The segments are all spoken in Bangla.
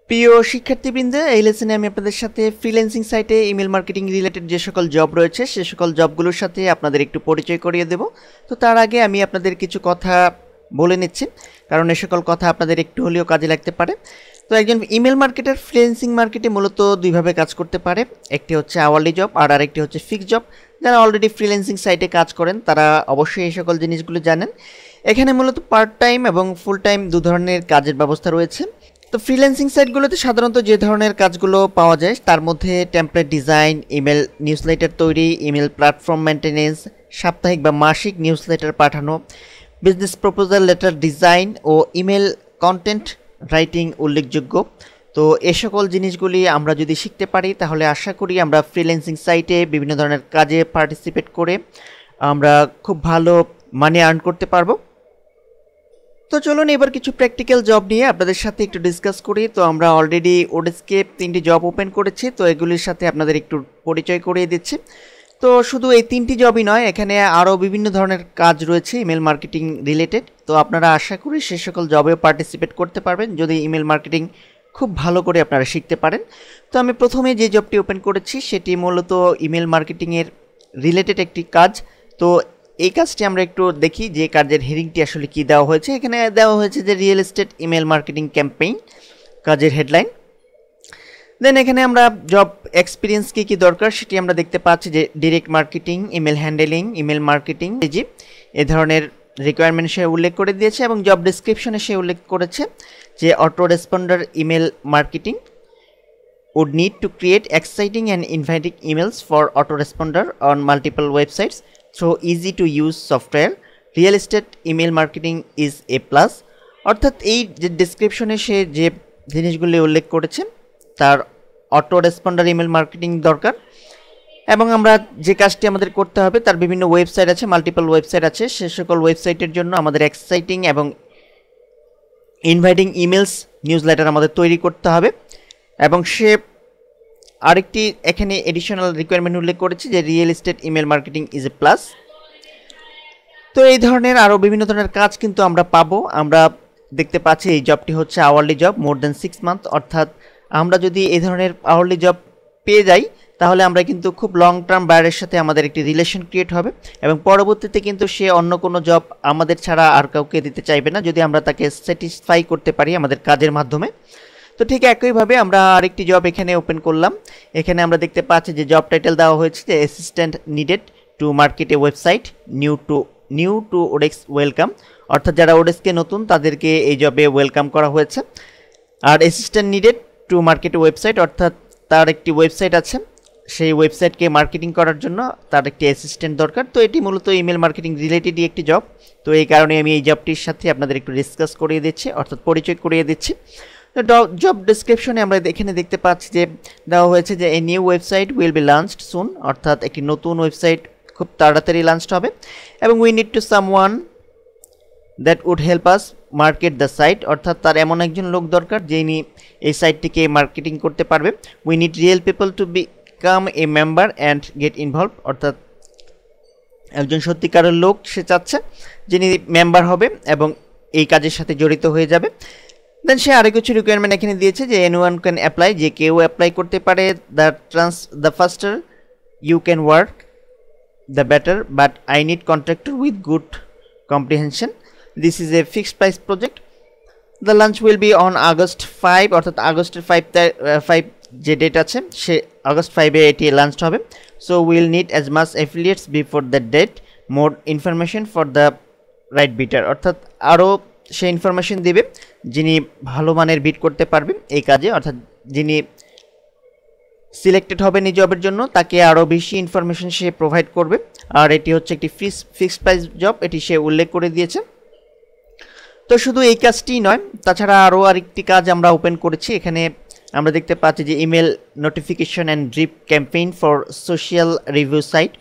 প্রিয় শিক্ষার্থীবৃন্দ, এই লেসনে আমি আপনাদের সাথে ফ্রিল্যান্সিং সাইটে ইমেল মার্কেটিং রিলেটেড যে সকল জব রয়েছে সে সকল জবগুলোর সাথে আপনাদের একটু পরিচয় করিয়ে দেব। তো তার আগে আমি আপনাদের কিছু কথা বলে নিচ্ছি, কারণ এই সকল কথা আপনাদের একটু হলেও কাজে লাগতে পারে। তো একজন ইমেল মার্কেটার ফ্রিল্যান্সিং মার্কেটে মূলত দুইভাবে কাজ করতে পারে, একটি হচ্ছে আওয়ারলি জব আর আরেকটি হচ্ছে ফিক্সড জব। যারা অলরেডি ফ্রিল্যান্সিং সাইটে কাজ করেন তারা অবশ্যই এই সকল জিনিসগুলো জানেন। এখানে মূলত পার্ট টাইম এবং ফুল টাইম দু ধরনের কাজের ব্যবস্থা রয়েছে। তো ফ্রিল্যান্সিং সাইটগুলোতে সাধারণত যে ধরনের কাজগুলো পাওয়া যায় তার মধ্যে টেমপ্লেট ডিজাইন, ইমেল নিউজলেটার তৈরি, ইমেল প্ল্যাটফর্ম মেনটেনেন্স, সাপ্তাহিক বা মাসিক নিউজলেটার পাঠানো, বিজনেস প্রপোজাল লেটার ডিজাইন ও ইমেল কন্টেন্ট রাইটিং উল্লেখযোগ্য। তো এ সকল জিনিসগুলি আমরা যদি শিখতে পারি তাহলে আশা করি আমরা ফ্রিল্যান্সিং সাইটে বিভিন্ন ধরনের কাজে পার্টিসিপেট করে আমরা খুব ভালো মানি আর্ন করতে পারবো। তো চলুন এবার কিছু প্র্যাকটিক্যাল জব নিয়ে আপনাদের সাথে একটু ডিসকাস করি। তো আমরা অলরেডি ওডেস্কে 3টি জব ওপেন করেছি, তো এগুলির সাথে আপনাদের একটু পরিচয় করিয়ে দিচ্ছি। তো শুধু এই 3টি জবই নয়, এখানে আরও বিভিন্ন ধরনের কাজ রয়েছে ইমেল মার্কেটিং রিলেটেড। তো আপনারা আশা করি সে সকল জবেও পার্টিসিপেট করতে পারবেন যদি ইমেল মার্কেটিং খুব ভালো করে আপনারা শিখতে পারেন। তো আমি প্রথমে যে জবটি ওপেন করেছি সেটি মূলত ইমেল মার্কেটিংয়ের রিলেটেড একটি কাজ। তো এই কাজটি আমরা একটু দেখি যে কাজের হেডিংটি আসলে কি দেওয়া হয়েছে। এখানে দেওয়া হয়েছে যে real estate email marketing campaign, কাজের হেডলাইন। দেন এখানে আমরা জব এক্সপিরিয়েন্স কি দরকার সেটি আমরা দেখতে পাচ্ছি যে direct marketing, email handling, email marketing এ ধরনের রিকোয়ারমেন্ট সে উল্লেখ করে দিয়েছে। এবং জব ডিসক্রিপশনে সে উল্লেখ করেছে যে auto responder email marketing would need to create exciting and inviting emails for autoresponder on multiple websites through easy to use software. Real estate email marketing is a plus. অর্থাৎ এই যে ডেসক্রিপশনে সে যে জিনিসগুলি উল্লেখ করেছে তার অটো রেসপন্ডার ইমেল মার্কেটিং দরকার। এবং আমরা যে কাজটি আমাদের করতে হবে তার বিভিন্ন ওয়েবসাইট আছে, মাল্টিপল ওয়েবসাইট আছে, সে সকল ওয়েবসাইটের জন্য আমাদের এক্সাইটিং এবং ইনভাইটিং ইমেলস নিউজলেটার আমাদের তৈরি করতে হবে। এবং সে আরেকটি এখানে এডিশনাল রিকোয়ারমেন্ট উল্লেখ করেছে যে real estate email marketing is a plus. তো এই ধরনের আরও বিভিন্ন ধরনের কাজ কিন্তু আমরা পাবো। আমরা দেখতে পাচ্ছি এই জবটি হচ্ছে hourly job, more than 6 month. অর্থাৎ আমরা যদি এই ধরনের আওয়ারলি জব পেয়ে যাই তাহলে আমরা কিন্তু খুব লং টার্ম বায়ারের সাথে আমাদের একটি রিলেশন ক্রিয়েট হবে এবং পরবর্তীতে কিন্তু সে অন্য কোনো জব আমাদের ছাড়া আর কাউকে দিতে চাইবে না যদি আমরা তাকে স্যাটিসফাই করতে পারি আমাদের কাজের মাধ্যমে। তো ঠিক একইভাবে আমরা আরেকটি জব এখানে ওপেন করলাম। এখানে আমরা দেখতে পাচ্ছি যে জব টাইটেল দেওয়া হয়েছে যে assistant needed to market a website new to ওডেক্স ওয়েলকাম। অর্থাৎ যারা ওডেক্সকে নতুন তাদেরকে এই জবে ওয়েলকাম করা হয়েছে। আর assistant needed to market a website অর্থাৎ তার একটি ওয়েবসাইট আছে, সেই ওয়েবসাইটকে মার্কেটিং করার জন্য তার একটি অ্যাসিস্ট্যান্ট দরকার। তো এটি মূলত ইমেল মার্কেটিং রিলেটেডই একটি জব। তো এই কারণে আমি এই জবটির সাথে আপনাদের একটু ডিসকাস করিয়ে দিচ্ছি, অর্থাৎ পরিচয় করিয়ে দিচ্ছি। জব ডিসক্রিপশনে আমরা এখানে দেখতে পাচ্ছি যে দেওয়া হয়েছে যে a new website will be launched soon. অর্থাৎ একটি নতুন ওয়েবসাইট খুব তাড়াতাড়ি লঞ্চ হবে। এবং we need to someone that would help us market the site. অর্থাৎ তার এমন একজন লোক দরকার যিনি এই সাইটটিকে মার্কেটিং করতে পারবে। We need real people to become a member and get involve. অর্থাৎ একজন সত্যিকারের লোক সে চাচ্ছে যিনি মেম্বার হবে এবং এই কাজের সাথে জড়িত হয়ে যাবে। দেন সে আরও কিছু রিকোয়ারমেন্ট এখানে দিয়েছে যে এনিওয়ান ক্যান অ্যাপ্লাই, যে কেউ অ্যাপ্লাই করতে পারে। The faster you can work the better, but I need contractor with good comprehension. This is a fixed price project. The launch will be on August 5। অর্থাৎ আগস্টের 5 যে ডেট আছে সে আগস্ট 5-এ এটি লাঞ্চ হবে। So will need as much affiliates before the date, more information for the right bitter. অর্থাৎ আরও সে ইনফরমেশন দেবে যিনি ভালো মানের বিট করতে পারবে এই কাজে। অর্থাৎ যিনি সিলেক্টেড হবেন এই জবের জন্য তাকে আরও বেশি ইনফরমেশন সে প্রোভাইড করবে। আর এটি হচ্ছে একটি ফিক্সড প্রাইস জব, এটি সে উল্লেখ করে দিয়েছে। তো শুধু এই কাজটিই নয়, তাছাড়া আরও আরেকটি কাজ আমরা ওপেন করেছি। এখানে আমরা দেখতে পাচ্ছি যে email notification and drip campaign for social review site,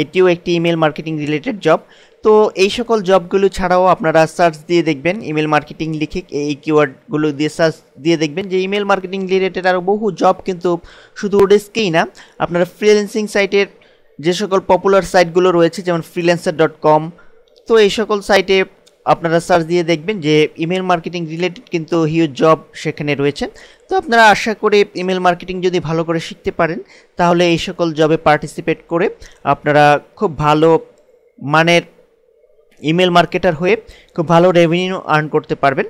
এটিও একটি ইমেল মার্কেটিং রিলেটেড জব। তো এই সকল জবগুলো ছাড়াও আপনারা সার্চ দিয়ে দেখবেন, ইমেল মার্কেটিং লিখে এই কিওয়ার্ডগুলো দিয়ে সার্চ দিয়ে দেখবেন যে ইমেল মার্কেটিং রিলেটেড আরও বহু জব কিন্তু শুধু ওডেস্কেই না, আপনারা ফ্রিল্যান্সিং সাইটের যে সকল পপুলার সাইটগুলো রয়েছে যেমন freelancer.com, তো এই সকল সাইটে আপনারা সার্চ দিয়ে দেখবেন যে ইমেল মার্কেটিং রিলেটেড কিন্তু হিউজ জব সেখানে রয়েছে। তো আপনারা আশা করি ইমেল মার্কেটিং যদি ভালো করে শিখতে পারেন তাহলে এই সকল জবে পার্টিসিপেট করে আপনারা খুব ভালো মানের ইমেল মার্কেটার হয়ে খুব ভালো রেভিনিউ আর্ন করতে পারবেন।